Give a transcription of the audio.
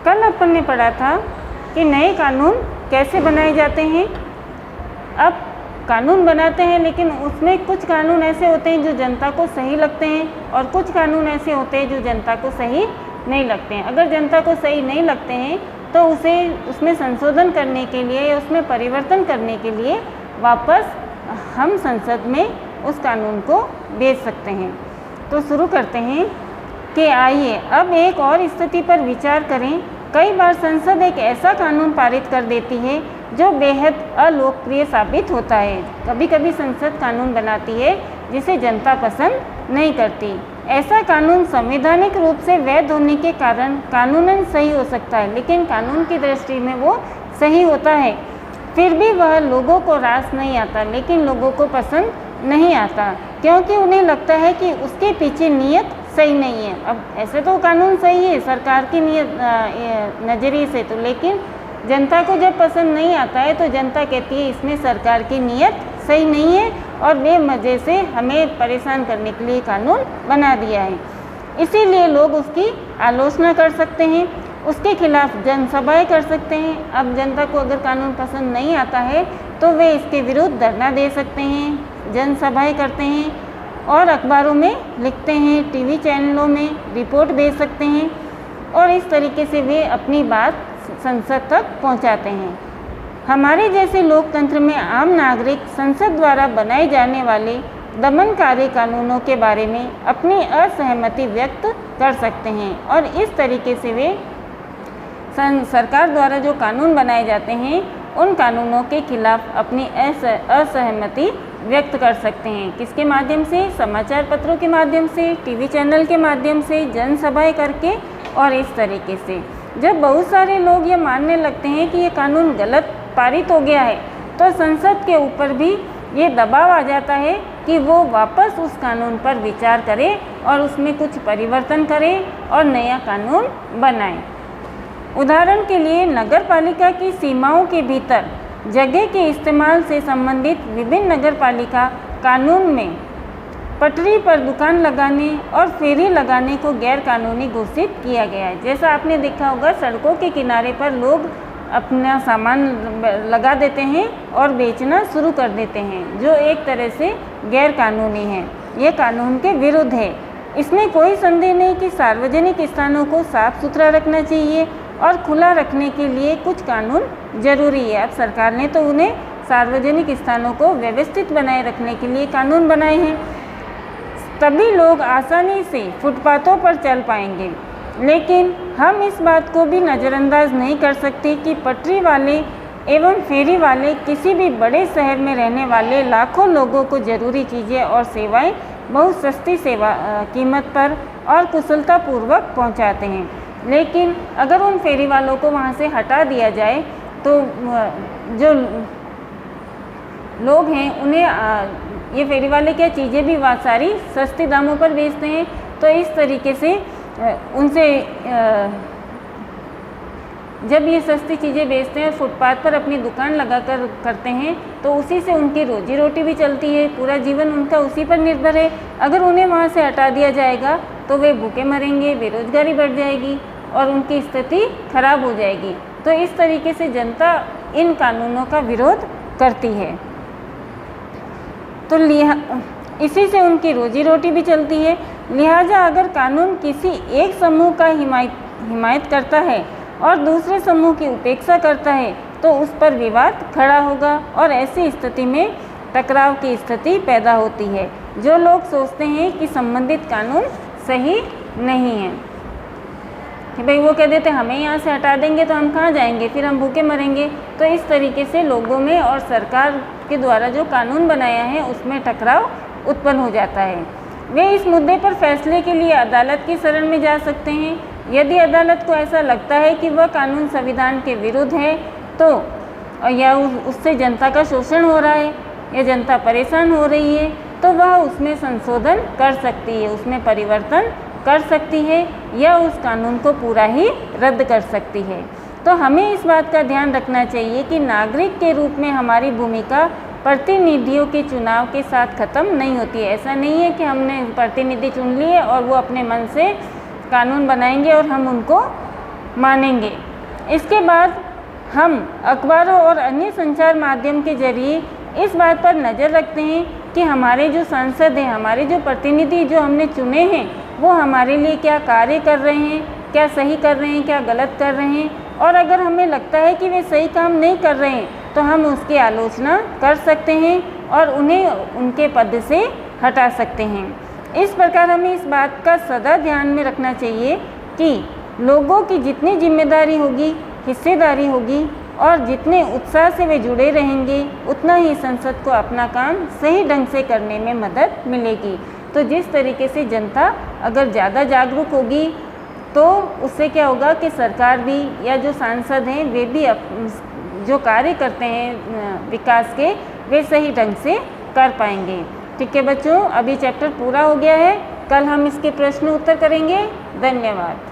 कल अपन ने पढ़ा था कि नए कानून कैसे बनाए जाते हैं। अब कानून बनाते हैं, लेकिन उसमें कुछ कानून ऐसे होते हैं जो जनता को सही लगते हैं और कुछ कानून ऐसे होते हैं जो जनता को सही नहीं लगते हैं। अगर जनता को सही नहीं लगते हैं तो उसमें संशोधन करने के लिए या उसमें परिवर्तन करने के लिए वापस हम संसद में उस कानून को भेज सकते हैं। तो शुरू करते हैं कि आइए अब एक और स्थिति पर विचार करें। कई बार संसद एक ऐसा कानून पारित कर देती है जो बेहद अलोकप्रिय साबित होता है। कभी कभी संसद कानून बनाती है जिसे जनता पसंद नहीं करती। ऐसा कानून संवैधानिक रूप से वैध होने के कारण कानूनन सही हो सकता है, लेकिन कानून की दृष्टि में वो सही होता है, फिर भी वह लोगों को रास नहीं आता, लेकिन लोगों को पसंद नहीं आता क्योंकि उन्हें लगता है कि उसके पीछे नीयत सही नहीं है। अब ऐसे तो कानून सही है सरकार की नीयत नज़रिए से तो, लेकिन जनता को जब पसंद नहीं आता है तो जनता कहती है इसमें सरकार की नीयत सही नहीं है और बेमजे से हमें परेशान करने के लिए कानून बना दिया है। इसीलिए लोग उसकी आलोचना कर सकते हैं, उसके खिलाफ जनसभाएं कर सकते हैं। अब जनता को अगर कानून पसंद नहीं आता है तो वे इसके विरुद्ध धरना दे सकते हैं, जनसभाएं करते हैं और अखबारों में लिखते हैं, टीवी चैनलों में रिपोर्ट भेज सकते हैं और इस तरीके से वे अपनी बात संसद तक पहुंचाते हैं। हमारे जैसे लोकतंत्र में आम नागरिक संसद द्वारा बनाए जाने वाले दमनकारी कानूनों के बारे में अपनी असहमति व्यक्त कर सकते हैं और इस तरीके से वे सरकार द्वारा जो कानून बनाए जाते हैं उन कानूनों के खिलाफ अपनी असहमति व्यक्त कर सकते हैं। किसके माध्यम से? समाचार पत्रों के माध्यम से, टीवी चैनल के माध्यम से, जनसभाएं करके। और इस तरीके से जब बहुत सारे लोग ये मानने लगते हैं कि ये कानून गलत पारित हो गया है तो संसद के ऊपर भी ये दबाव आ जाता है कि वो वापस उस कानून पर विचार करे और उसमें कुछ परिवर्तन करे और नया कानून बनाए। उदाहरण के लिए नगर पालिका की सीमाओं के भीतर जगह के इस्तेमाल से संबंधित विभिन्न नगर पालिका कानून में पटरी पर दुकान लगाने और फेरी लगाने को गैर कानूनी घोषित किया गया है। जैसा आपने देखा होगा सड़कों के किनारे पर लोग अपना सामान लगा देते हैं और बेचना शुरू कर देते हैं, जो एक तरह से गैर कानूनी है, ये कानून के विरुद्ध है। इसमें कोई संदेह नहीं कि सार्वजनिक स्थानों को साफ सुथरा रखना चाहिए और खुला रखने के लिए कुछ कानून जरूरी है। अब सरकार ने तो उन्हें सार्वजनिक स्थानों को व्यवस्थित बनाए रखने के लिए कानून बनाए हैं, तभी लोग आसानी से फुटपाथों पर चल पाएंगे। लेकिन हम इस बात को भी नज़रअंदाज नहीं कर सकते कि पटरी वाले एवं फेरी वाले किसी भी बड़े शहर में रहने वाले लाखों लोगों को ज़रूरी चीज़ें और सेवाएं बहुत सस्ती कीमत पर और कुशलतापूर्वक पहुंचाते हैं। लेकिन अगर उन फेरी वालों को वहां से हटा दिया जाए तो जो लोग हैं उन्हें ये फेरी वाले क्या चीज़ें भी सारी सस्ती दामों पर बेचते हैं, तो इस तरीके से उनसे जब ये सस्ती चीज़ें बेचते हैं और फुटपाथ पर अपनी दुकान लगाकर करते हैं तो उसी से उनकी रोजी रोटी भी चलती है, पूरा जीवन उनका उसी पर निर्भर है। अगर उन्हें वहाँ से हटा दिया जाएगा तो वे भूखे मरेंगे, बेरोजगारी बढ़ जाएगी और उनकी स्थिति खराब हो जाएगी। तो इस तरीके से जनता इन कानूनों का विरोध करती है, तो इसी से उनकी रोजी रोटी भी चलती है। लिहाजा अगर कानून किसी एक समूह का हिमायत करता है और दूसरे समूह की उपेक्षा करता है तो उस पर विवाद खड़ा होगा और ऐसी स्थिति में टकराव की स्थिति पैदा होती है। जो लोग सोचते हैं कि संबंधित कानून सही नहीं है कि भाई वो कह देते हमें यहाँ से हटा देंगे तो हम कहाँ जाएंगे, फिर हम भूखे मरेंगे, तो इस तरीके से लोगों में और सरकार के द्वारा जो कानून बनाया है उसमें टकराव उत्पन्न हो जाता है। वे इस मुद्दे पर फैसले के लिए अदालत की शरण में जा सकते हैं। यदि अदालत को ऐसा लगता है कि वह कानून संविधान के विरुद्ध है तो या उससे जनता का शोषण हो रहा है या जनता परेशान हो रही है तो वह उसमें संशोधन कर सकती है, उसमें परिवर्तन कर सकती है या उस कानून को पूरा ही रद्द कर सकती है। तो हमें इस बात का ध्यान रखना चाहिए कि नागरिक के रूप में हमारी भूमिका प्रतिनिधियों के चुनाव के साथ ख़त्म नहीं होती है। ऐसा नहीं है कि हमने प्रतिनिधि चुन लिए और वो अपने मन से कानून बनाएंगे और हम उनको मानेंगे। इसके बाद हम अखबारों और अन्य संचार माध्यम के जरिए इस बात पर नज़र रखते हैं कि हमारे जो सांसद हैं, हमारे जो प्रतिनिधि जो हमने चुने हैं, वो हमारे लिए क्या कार्य कर रहे हैं, क्या सही कर रहे हैं, क्या गलत कर रहे हैं। और अगर हमें लगता है कि वे सही काम नहीं कर रहे हैं तो हम उसकी आलोचना कर सकते हैं और उन्हें उनके पद से हटा सकते हैं। इस प्रकार हमें इस बात का सदा ध्यान में रखना चाहिए कि लोगों की जितनी जिम्मेदारी होगी, हिस्सेदारी होगी और जितने उत्साह से वे जुड़े रहेंगे, उतना ही संसद को अपना काम सही ढंग से करने में मदद मिलेगी। तो जिस तरीके से जनता अगर ज़्यादा जागरूक होगी तो उससे क्या होगा कि सरकार भी या जो सांसद हैं वे भी जो कार्य करते हैं विकास के, वे सही ढंग से कर पाएंगे। ठीक है बच्चों, अभी चैप्टर पूरा हो गया है। कल हम इसके प्रश्न उत्तर करेंगे। धन्यवाद।